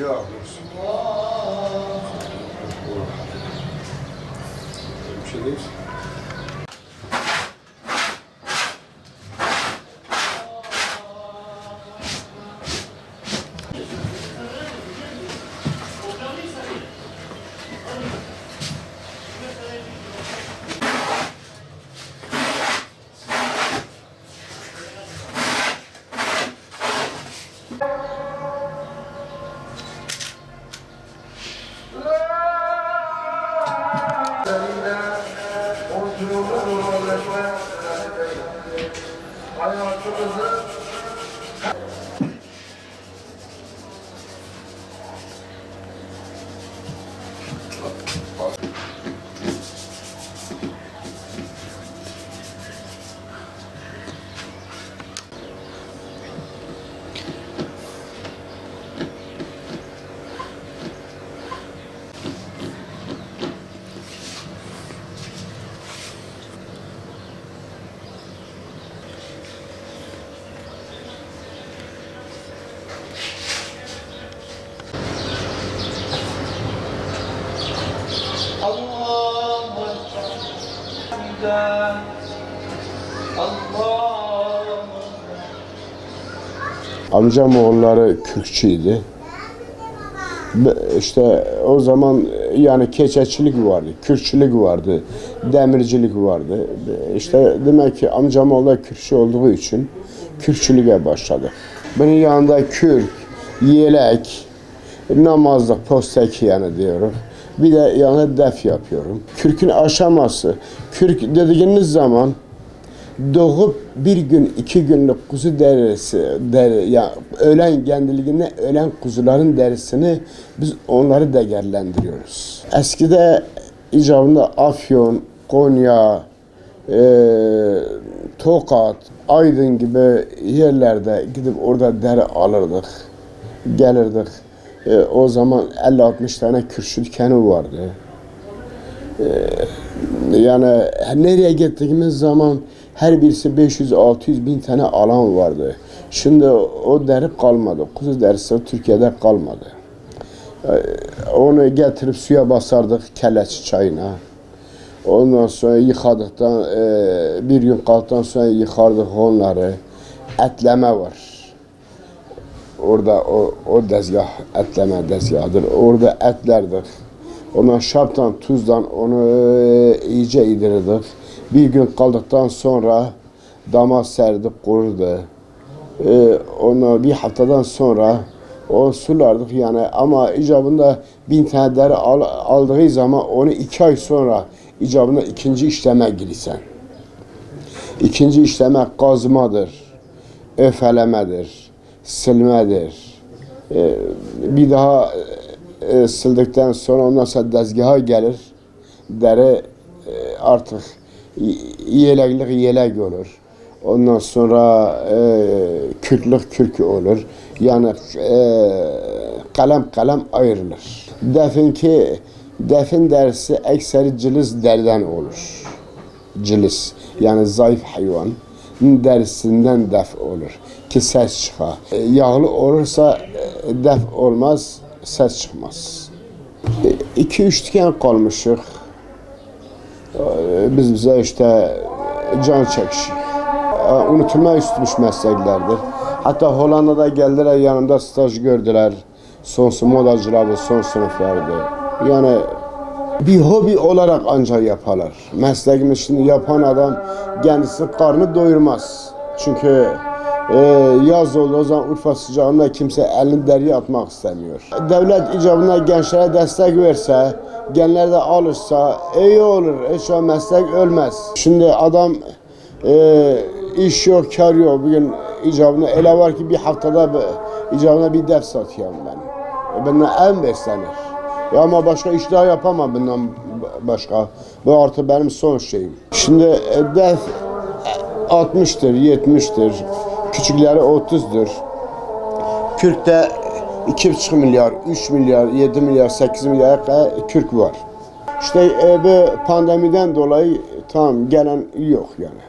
Yok. Bir şey değil. Hayatımızı Amcam oğulları Kürkçüydü. İşte o zaman yani keçecilik vardı, Kürkçülük vardı, demircilik vardı. İşte demek ki amcam oğulları Kürkçü olduğu için Kürkçülüğe başladı. Bunun yanında kürk, yelek, namazlık, postek yani diyorum. Bir de yani def yapıyorum. Kürkün aşaması, kürk dediğiniz zaman doğup bir gün, 2 günlük kuzu derisi, ya ölen kendiliğine ölen kuzuların derisini biz onları değerlendiriyoruz. Eskide icabında Afyon, Konya, Tokat, Aydın gibi yerlerde gidip orada deri alırdık, gelirdik. O zaman 50-60 tane Kürkçü dükkanı vardı. Yani nereye gittiğimiz zaman her birisi 500-600 bin tane alan vardı. Şimdi o deri kalmadı. Kuzu derisi Türkiye'de kalmadı. Onu getirip suya basardık kelleçi çayına. Ondan sonra yıkadıktan, bir gün kaldıktan sonra yıkardık onları. Etleme var. Orada o dezgah, etleme dezgahıdır. Orada etlerdik. Ondan şaptan, tuzdan onu iyice yedirirdik. Bir gün kaldıktan sonra dama serdik, kurudu. Onu bir haftadan sonra o sulardık yani ama icabında 1000 tane deri aldığı zaman onu 2 ay sonra icabında ikinci işleme girsen. İkinci işleme kazmadır, öfelemedir, silmedir. Bir daha sildikten sonra ondan sonra dezgaha gelir. Deri artık yeleklik yelek olur. Ondan sonra kürklük kürk olur. Yani kalem ayrılır. Defin derisi ekseri cılız deriden olur. Cılız yani zayıf hayvan derisinden def olur ki ses çıkar. Yağlı olursa def olmaz, ses çıkmaz. 2-3 dükkan kalmışıq. Biz bize işte can çekişik. Unutulma üstmüş mesleklerdir. Hatta Hollanda'da geldiler yanımda staj gördüler. Son modacılardı, son sınıflardı. Yani bir hobi olarak ancak yaparlar. Mesleğimi şimdi yapan adam kendisi karnı doyurmaz. Çünkü yaz oldu o zaman Urfa sıcağında kimse elini deriye atmak istemiyor. Devlet icabına gençlere destek verse, gençler de alırsa iyi olur. Hiç o meslek ölmez. Şimdi adam iş yok, kar yok. Bugün icabına öyle var ki bir haftada icabına bir def satıyorum ben. Benden en beslenir. Ya ama başka iş daha yapamam bundan başka. Bu artık benim son şeyim. Şimdi def 60'tır, 70'tir. Küçükleri 30'dur. Kürk'te 2,5 milyar, 3 milyar, 7 milyar, 8 milyar kürk var. İşte bu pandemiden dolayı tam gelen yok yani.